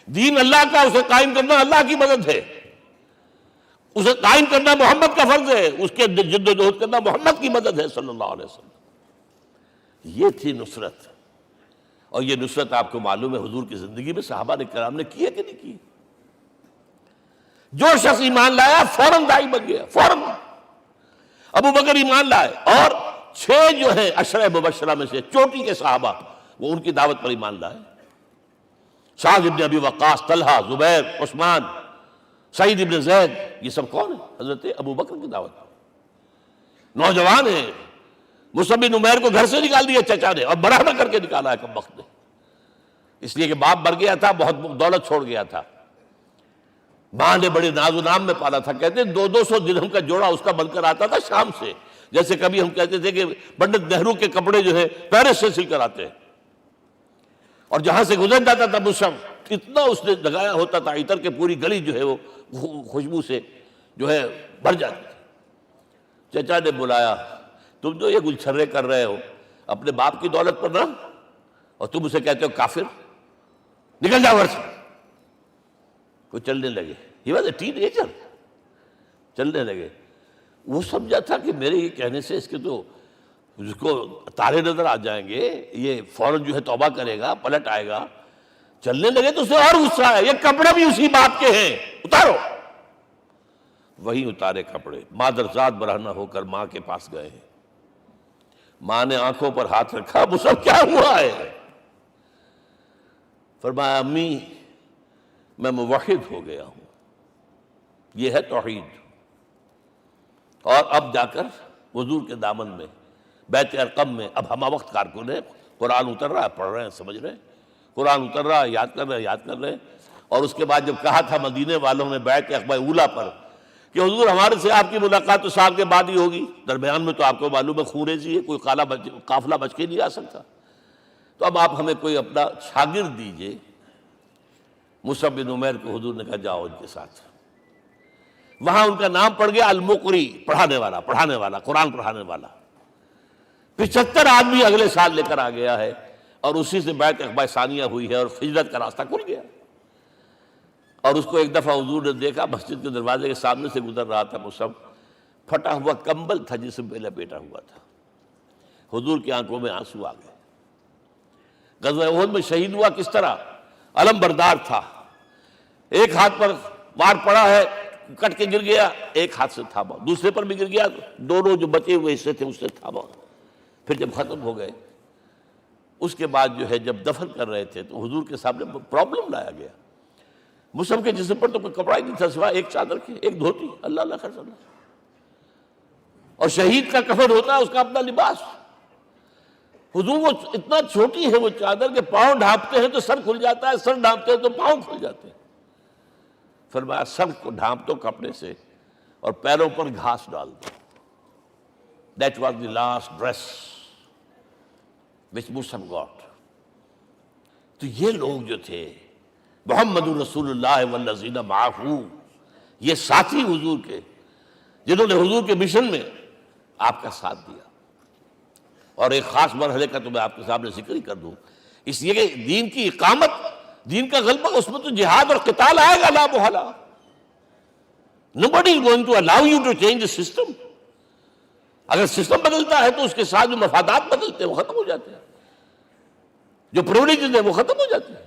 دین اللہ کا، اسے قائم کرنا اللہ کی مدد ہے، اسے قائم کرنا محمد کا فرض ہے، اس کے جد و جہد کرنا محمد کی مدد ہے صلی اللہ علیہ وسلم۔ یہ تھی نصرت، اور یہ نصرت آپ کو معلوم ہے حضور کی زندگی میں صحابہ کرام نے کی ہے کہ نہیں کی؟ جو شخص ایمان لایا فوراً داعی بن گیا، فوراً۔ ابو بکر ایمان لائے، اور 6 جو ہیں عشرہ مبشرہ میں سے چوٹی کے صحابہ، وہ ان کی دعوت پر ایمان لائے۔ سعد ابن ابی وقاص، طلحہ، زبیر، عثمان، سعید ابن زید، یہ سب کون ہیں؟ حضرت ابو بکر کی دعوت پر نوجوان ہیں۔ مصعب بن عمیر کو گھر سے نکال دیا چچا نے، اور بڑا نہ کر کے نکالا ہے کم وقت نے، اس لیے کہ باپ مر گیا تھا، بہت دولت چھوڑ گیا تھا، ماں نے بڑے ناز و نام میں پالا تھا۔ کہتے ہیں 200 درہم کا جوڑا اس کا بن کر آتا تھا شام سے، جیسے کبھی ہم کہتے تھے کہ پنڈت نہرو کے کپڑے جو ہے پیرس سے سل کر آتے ہیں، اور جہاں سے گزر جاتا تھا مصعب، اتنا اس نے لگایا ہوتا تھا عطر کہ پوری گلی جو ہے وہ خوشبو سے جو ہے بھر جاتی تھی۔ چچا نے بلایا، تم جو یہ گلچھرے کر رہے ہو اپنے باپ کی دولت پر نہ، اور تم اسے کہتے ہو کافر، نکل جاؤ گھر سے۔ وہ چلنے لگے، he was a ten ager, چلنے لگے۔ وہ سمجھا تھا کہ میرے یہ کہنے سے اس کے تو اس کو تارے نظر آ جائیں گے، یہ فوراً جو ہے توبہ کرے گا، پلٹ آئے گا۔ چلنے لگے تو اسے اور غصہ آیا، یہ کپڑے بھی اسی باپ کے ہیں، اتارو۔ وہی اتارے کپڑے، مادرزاد برہنہ ہو کر ماں کے پاس گئے ہیں۔ ماں نے آنکھوں پر ہاتھ رکھا، مصعب کیا ہوا ہے؟ فرمایا امی میں موحد ہو گیا ہوں، یہ ہے توحید۔ اور اب جا کر حضور کے دامن میں بیت ارقم میں اب ہمہ وقت کارکن ہے، قرآن اتر رہا ہے، پڑھ رہے ہیں، سمجھ رہے ہیں، قرآن اتر رہا ہے، یاد کر رہے ہیں۔ اور اس کے بعد جب کہا تھا مدینے والوں نے بیعت عقبہ اولیٰ پر کہ حضور ہمارے سے آپ کی ملاقات تو سال کے بعد ہی ہوگی، درمیان میں تو آپ کو معلوم ہے خونریزی ہے، کوئی قافلہ بچ کے نہیں آ سکتا، تو اب آپ ہمیں کوئی اپنا شاگرد دیجئے۔ مصعب بن عمیر کو حضور نے کہا جاؤ ان کے ساتھ۔ وہاں ان کا نام پڑ گیا المقری، پڑھانے والا، قرآن پڑھانے والا۔ 75 آدمی اگلے سال لے کر آ گیا ہے، اور اسی سے بیعت عقبہ ثانیہ ہوئی ہے، اور ہجرت کا راستہ کھل گیا۔ اور اس کو ایک دفعہ حضور نے دیکھا، مسجد کے دروازے کے سامنے سے گزر رہا تھا مصعب، پھٹا ہوا کمبل تھا جسم پہ لپیٹا ہوا تھا۔ حضور کی آنکھوں میں آنسو آ گئے۔ غزوہ احد میں شہید ہوا کس طرح؟ علم بردار تھا، ایک ہاتھ پر وار پڑا ہے، کٹ کے گر گیا، ایک ہاتھ سے تھاما، دوسرے پر بھی گر گیا، دونوں جو بچے ہوئے حصے تھے اس سے تھاما۔ پھر جب ختم ہو گئے، اس کے بعد جو ہے جب دفن کر رہے تھے تو حضور کے سامنے پرابلم لایا گیا۔ مصعب کے جسم پر تو کوئی کپڑا ہی نہیں تھا سوائے ایک چادر کے، ایک دھوتی، اللہ اللہ خیر اللہ۔ اور شہید کا کفن ہوتا ہے اس کا اپنا لباس۔ حضور وہ اتنا چھوٹی ہے وہ چادر کہ پاؤں ڈھانپتے ہیں تو سر کھل جاتا ہے، سر ڈھانپتے ہیں تو پاؤں کھل جاتے ہیں۔ فرمایا سر کو ڈھانپ دو کپڑے سے اور پیروں پر گھاس ڈال دو۔ That was the last dress which Mus'ab got۔ تو یہ لوگ جو تھے محمد رسول اللہ والذین معہ، یہ ساتھی حضور کے، جنہوں نے حضور کے مشن میں آپ کا ساتھ دیا۔ اور ایک خاص مرحلے کا تو میں آپ کے سامنے ذکر ہی کر دوں، اس لیے کہ دین کی اقامت، دین کا غلبہ، اس میں تو جہاد اور قتال آئے گا لا محالہ۔ Nobody is going to allow you to change the system۔ اگر سسٹم بدلتا ہے تو اس کے ساتھ جو مفادات بدلتے ہیں وہ ختم ہو جاتے ہیں، جو پرولیجز ہیں وہ ختم ہو جاتے ہیں۔